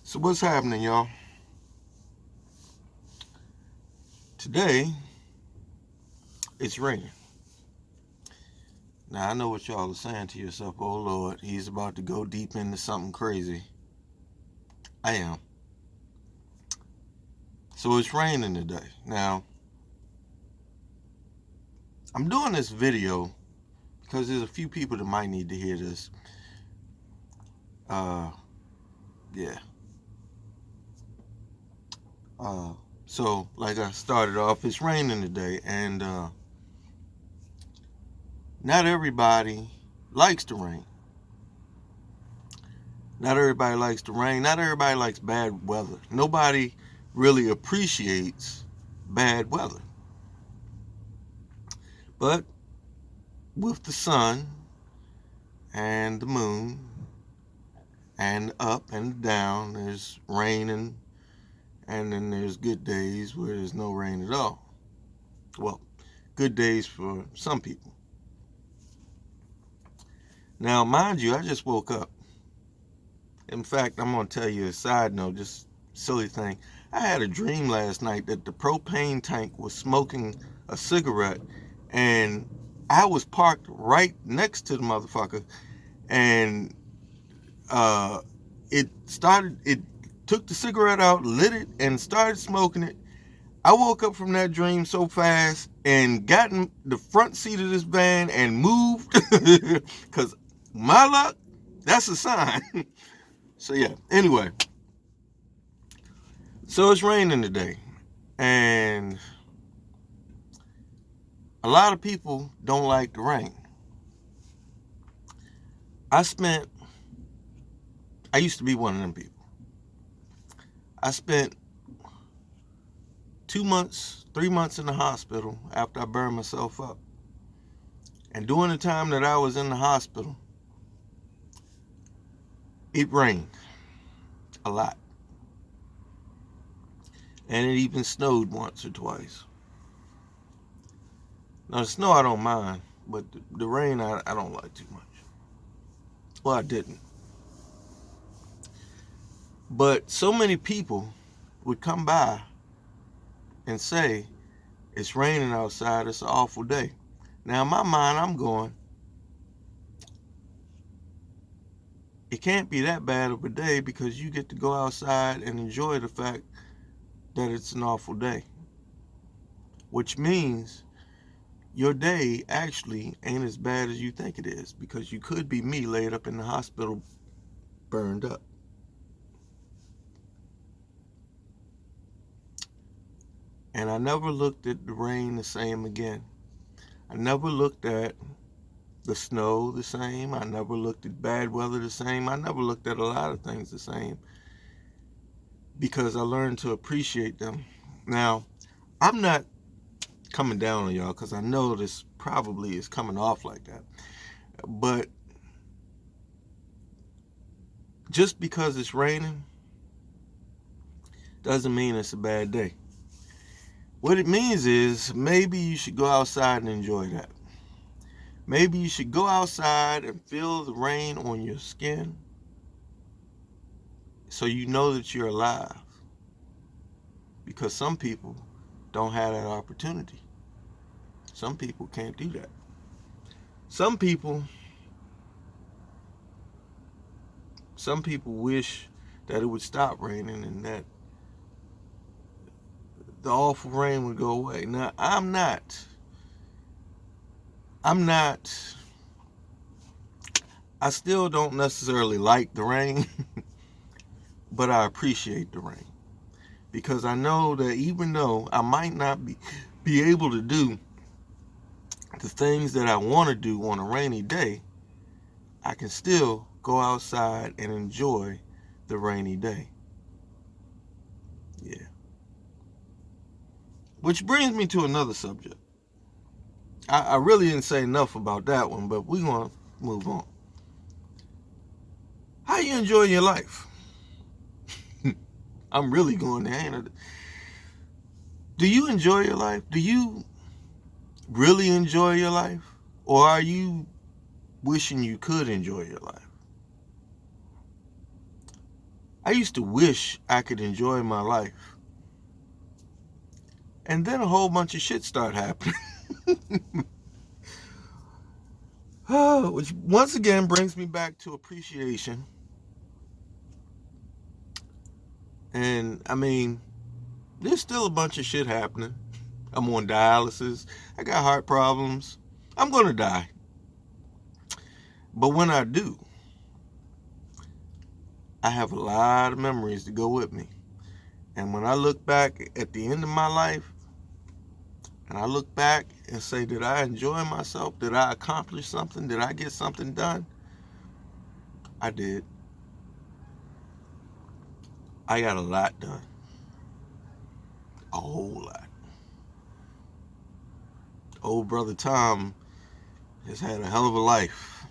So what's happening, y'all? Today, it's raining. Now, I know what y'all are saying to yourself, oh Lord, he's about to go deep into something crazy. I am. So it's raining today. Now, I'm doing this video because there's a few people that might need to hear this. Uh, yeah. So, like I started off, it's raining today, and not everybody likes the rain. Not everybody likes the rain. Not everybody likes bad weather. Nobody really appreciates bad weather. But with the sun and the moon and up and down, there's rain and then there's good days where there's no rain at all. Well, good days for some people. Now, mind you, I just woke up. In fact, I'm going to tell you a side note, just silly thing. I had a dream last night that the propane tank was smoking a cigarette, and I was parked right next to the motherfucker, and it took the cigarette out, lit it, and started smoking it. I woke up from that dream so fast and got in the front seat of this van and moved, because my luck, that's a sign. So yeah, anyway, so it's raining today, and a lot of people don't like the rain. I used to be one of them people. I spent 2 months, 3 months in the hospital after I burned myself up. And during the time that I was in the hospital, it rained a lot. And it even snowed once or twice. Now, the snow I don't mind, but the rain I don't like too much. Well, I didn't. But so many people would come by and say, it's raining outside, it's an awful day. Now, in my mind, I'm going, it can't be that bad of a day because you get to go outside and enjoy the fact that it's an awful day. Which means your day actually ain't as bad as you think it is, because you could be me laid up in the hospital burned up. And I never looked at the rain the same again. I never looked at the snow the same. I never looked at bad weather the same. I never looked at a lot of things the same, because I learned to appreciate them. Now, I'm not coming down on y'all, because I know this probably is coming off like that. But just because it's raining doesn't mean it's a bad day. What it means is maybe you should go outside and enjoy that. Maybe you should go outside and feel the rain on your skin so you know that you're alive. Because some people don't have that opportunity. Some people can't do that. Some people wish that it would stop raining and that the awful rain would go away. Now, I'm not, I still don't necessarily like the rain, but I appreciate the rain. Because I know that even though I might not be able to do the things that I want to do on a rainy day, I can still go outside and enjoy the rainy day. Yeah. Which brings me to another subject. I really didn't say enough about that one, but we're going to move on. How you enjoying your life? I'm really going there. Do you enjoy your life? Do you really enjoy your life? Or are you wishing you could enjoy your life? I used to wish I could enjoy my life. And then a whole bunch of shit started happening. Which once again brings me back to appreciation. And I mean, there's still a bunch of shit happening. I'm on dialysis. I got heart problems. I'm going to die. But when I do, I have a lot of memories to go with me. And when I look back at the end of my life, and I look back and say, did I enjoy myself? Did I accomplish something? Did I get something done? I did. I got a lot done. A whole lot. Old brother Tom has had a hell of a life.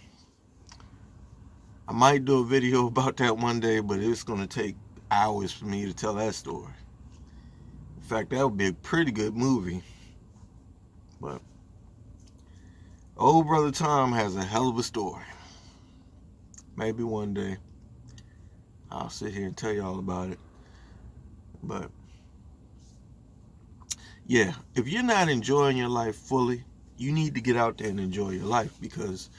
I might do a video about that one day, but it's going to take hours for me to tell that story. In fact, that would be a pretty good movie. But old brother Tom has a hell of a story. Maybe one day I'll sit here and tell you all about it. But yeah, if you're not enjoying your life fully, you need to get out there and enjoy your life, because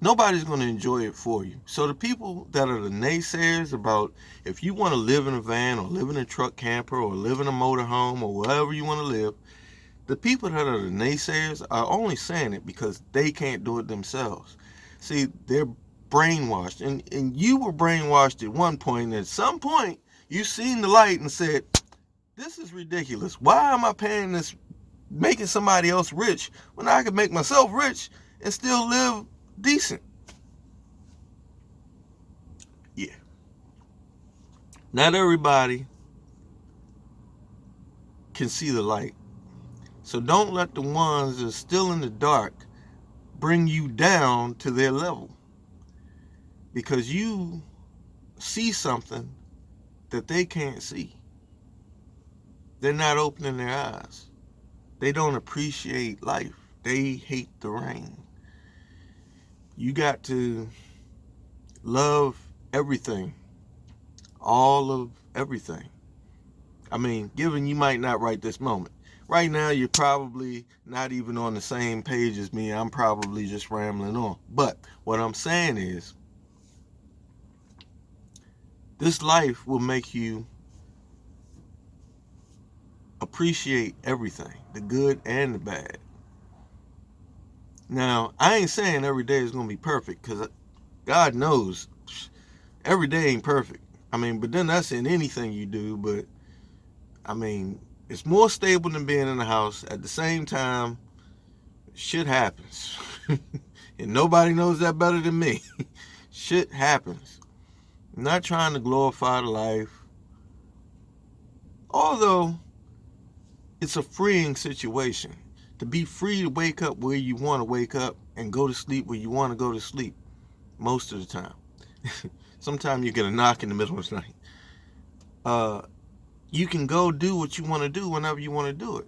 nobody's going to enjoy it for you. So the people that are the naysayers about if you want to live in a van or live in a truck camper or live in a motorhome or wherever you want to live, the people that are the naysayers are only saying it because they can't do it themselves. See, they're brainwashed. And you were brainwashed at one point. And at some point, you seen the light and said, this is ridiculous. Why am I paying this, making somebody else rich when I can make myself rich and still live decent? Yeah. Not everybody can see the light. So don't let the ones that are still in the dark bring you down to their level, because you see something that they can't see. They're not opening their eyes. They don't appreciate life. They hate the rain. You got to love everything. All of everything. I mean, given you might not right this moment. Right now, you're probably not even on the same page as me. I'm probably just rambling on. But what I'm saying is, this life will make you appreciate everything, the good and the bad. Now, I ain't saying every day is going to be perfect, because God knows every day ain't perfect. I mean, but then that's in anything you do. But I mean, it's more stable than being in the house. At the same time, shit happens. And nobody knows that better than me. Shit happens. I'm not trying to glorify the life. Although, it's a freeing situation. To be free to wake up where you want to wake up and go to sleep where you want to go to sleep most of the time. Sometimes you get a knock in the middle of the night. You can go do what you want to do whenever you want to do it.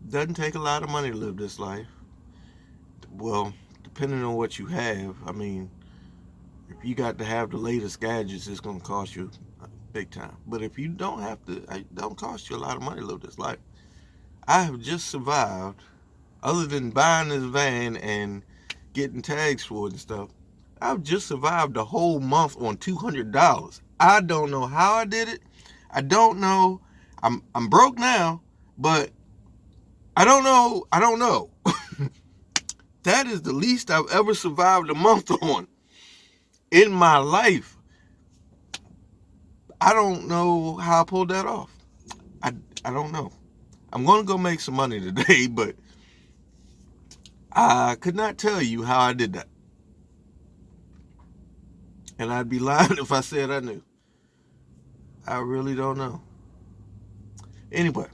Doesn't take a lot of money to live this life. Well, depending on what you have. I mean, if you got to have the latest gadgets, it's going to cost you big time. But if you don't have to, it don't cost you a lot of money to live this life. I have just survived, other than buying this van and getting tags for it and stuff, I've just survived a whole month on $200. I don't know how I did it. I don't know. I'm broke now, but I don't know. That is the least I've ever survived a month on in my life. I don't know how I pulled that off. I don't know. I'm going to go make some money today, but I could not tell you how I did that. And I'd be lying if I said I knew. I really don't know. Anyway,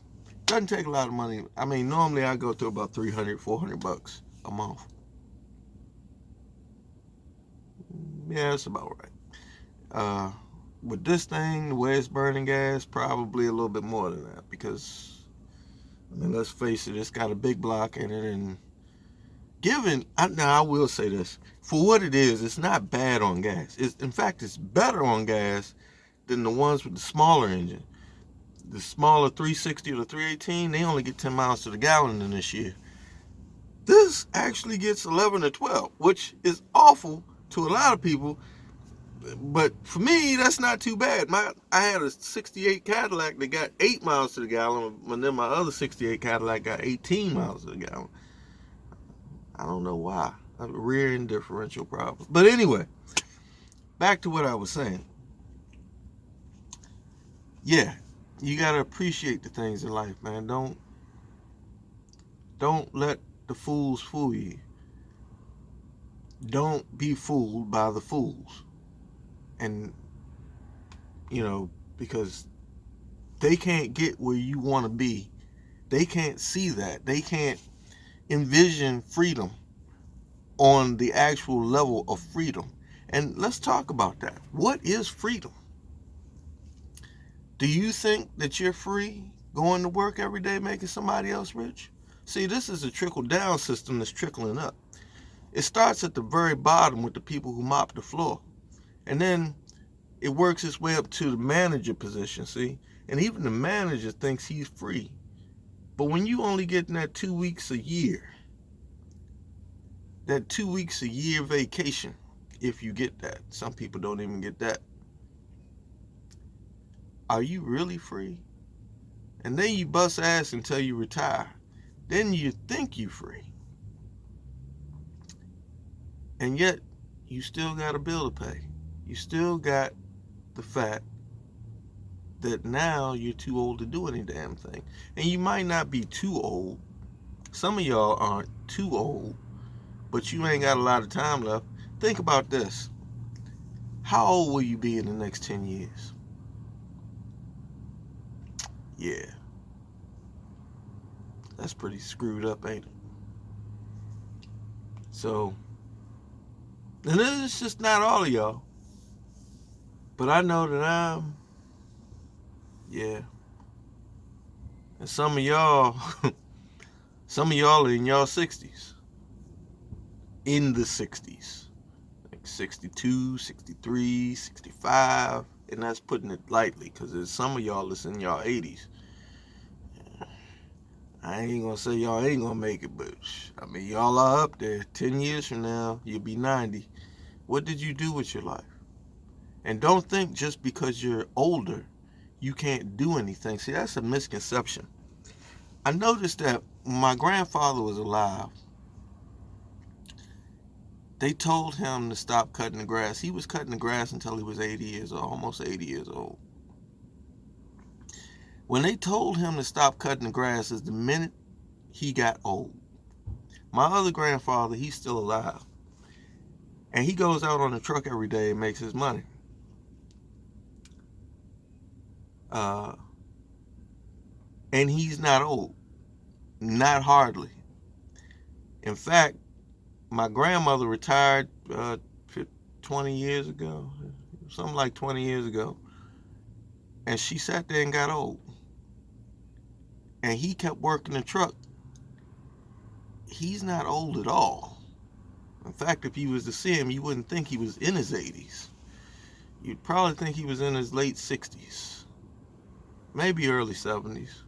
doesn't take a lot of money. I mean, normally I go through about $300-400 a month. Yeah, that's about right. With this thing, the way it's burning gas, probably a little bit more than that, because, I mean, let's face it, it's got a big block in it, and Now I will say this. For what it is, it's not bad on gas. In fact, it's better on gas than the ones with the smaller engine. The smaller 360 or the 318, they only get 10 miles to the gallon in this year. This actually gets 11 or 12, which is awful to a lot of people. But for me, that's not too bad. I had a 68 Cadillac that got 8 miles to the gallon, and then my other 68 Cadillac got 18 miles to the gallon. I don't know why. A rear end differential problem. But anyway, back to what I was saying. Yeah, you gotta appreciate the things in life, man. Don't let the fools fool you. Don't be fooled by the fools. And because they can't get where you want to be. They can't see that. They can't envision freedom on the actual level of freedom. And let's talk about that. What is freedom? Do you think that you're free going to work every day making somebody else rich? See, this is a trickle-down system that's trickling up. It starts at the very bottom with the people who mop the floor. And then it works its way up to the manager position, see? And even the manager thinks he's free. But when you only getting that 2 weeks a year, that 2 weeks a year vacation, if you get that, some people don't even get that. Are you really free? And then you bust ass until you retire. Then you think you free. And yet, you still got a bill to pay. You still got the fact that now you're too old to do any damn thing. And you might not be too old. Some of y'all aren't too old, but you ain't got a lot of time left. Think about this. How old will you be in the next 10 years? Yeah. That's pretty screwed up, ain't it? So, and it's just not all of y'all. But I know that yeah. And some of y'all are in y'all 60s. In the 60s. Like 62, 63, 65. And that's putting it lightly, because there's some of y'all that's in y'all 80s. I ain't gonna say y'all ain't gonna make it, but I mean, y'all are up there. 10 years from now, you'll be 90. What did you do with your life? And don't think just because you're older, you can't do anything. See, that's a misconception. I noticed that when my grandfather was alive, they told him to stop cutting the grass. He was cutting the grass until he was 80 years old, almost 80 years old. When they told him to stop cutting the grass is the minute he got old. My other grandfather, he's still alive. And he goes out on the truck every day and makes his money. And he's not old. Not hardly. In fact, my grandmother retired 20 years ago. Something like 20 years ago. And she sat there and got old. And he kept working the truck. He's not old at all. In fact, if you was to see him, you wouldn't think he was in his 80s. You'd probably think he was in his late 60s. Maybe early 70s.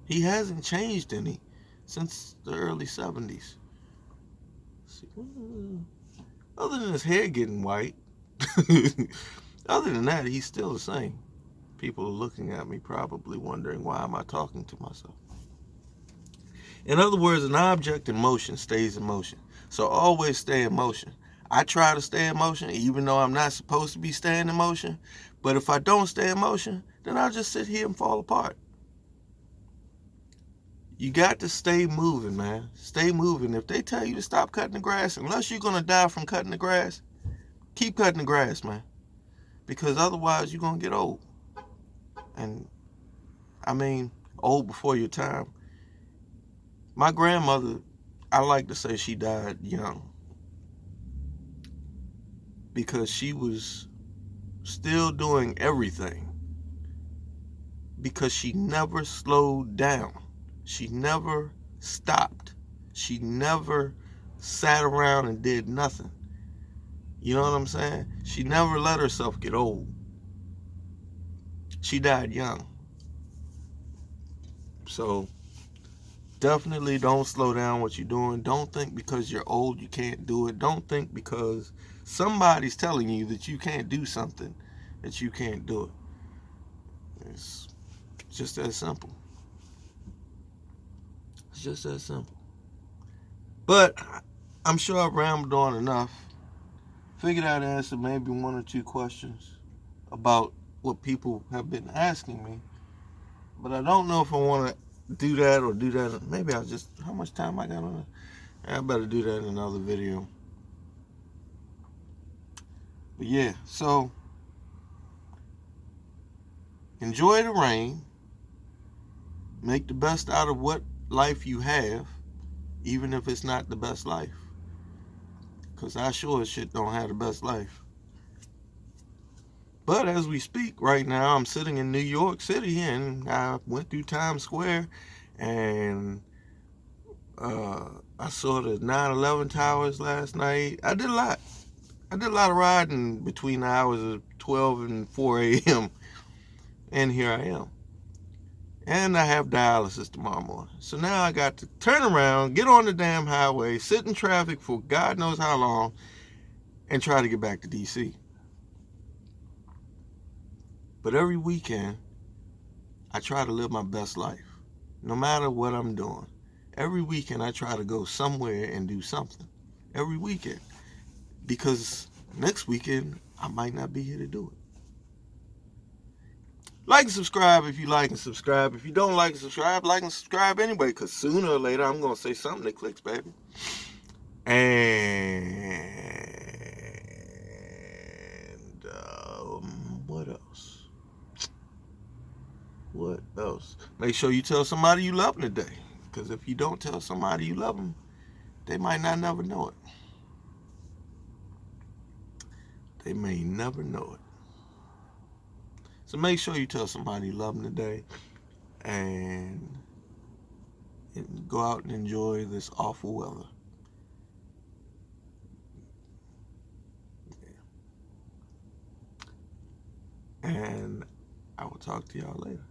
He hasn't changed any since the early 70s. Other than his hair getting white, other than that, he's still the same. People are looking at me probably wondering, why am I talking to myself? In other words, an object in motion stays in motion. So always stay in motion. I try to stay in motion even though I'm not supposed to be staying in motion. But if I don't stay in motion, then I'll just sit here and fall apart. You got to stay moving, man. Stay moving. If they tell you to stop cutting the grass, unless you're going to die from cutting the grass, keep cutting the grass, man. Because otherwise you're going to get old. And, I mean, old before your time. My grandmother, I like to say she died young. Because she was still doing everything. Because she never slowed down. She never stopped. She never sat around and did nothing. You know what I'm saying? She never let herself get old. She died young. So definitely don't slow down what you're doing. Don't think because you're old you can't do it. Don't think because somebody's telling you that you can't do something that you can't do it. It's just that simple. It's just that simple. But I'm sure I've rambled on enough. Figured I'd answer maybe one or two questions about what people have been asking me. But I don't know if I want to do that or do that. Maybe I'll just, how much time I got on it? I better do that in another video. But yeah, so enjoy the rain. Make the best out of what life you have, even if it's not the best life. Because I sure as shit don't have the best life. But as we speak right now, I'm sitting in New York City and I went through Times Square and I saw the 9/11 towers last night. I did a lot. I did a lot of riding between the hours of 12 and 4 a.m. And here I am. And I have dialysis tomorrow morning. So now I got to turn around, get on the damn highway, sit in traffic for God knows how long, and try to get back to D.C. But every weekend, I try to live my best life, no matter what I'm doing. Every weekend, I try to go somewhere and do something. Every weekend. Because next weekend, I might not be here to do it. Like and subscribe if you like and subscribe. If you don't like and subscribe, like and subscribe anyway, because sooner or later, I'm going to say something that clicks, baby. And what else? What else? Make sure you tell somebody you love them today. Because if you don't tell somebody you love them, they might not never know it. They may never know it. So make sure you tell somebody you love them today. And go out and enjoy this awful weather. And I will talk to y'all later.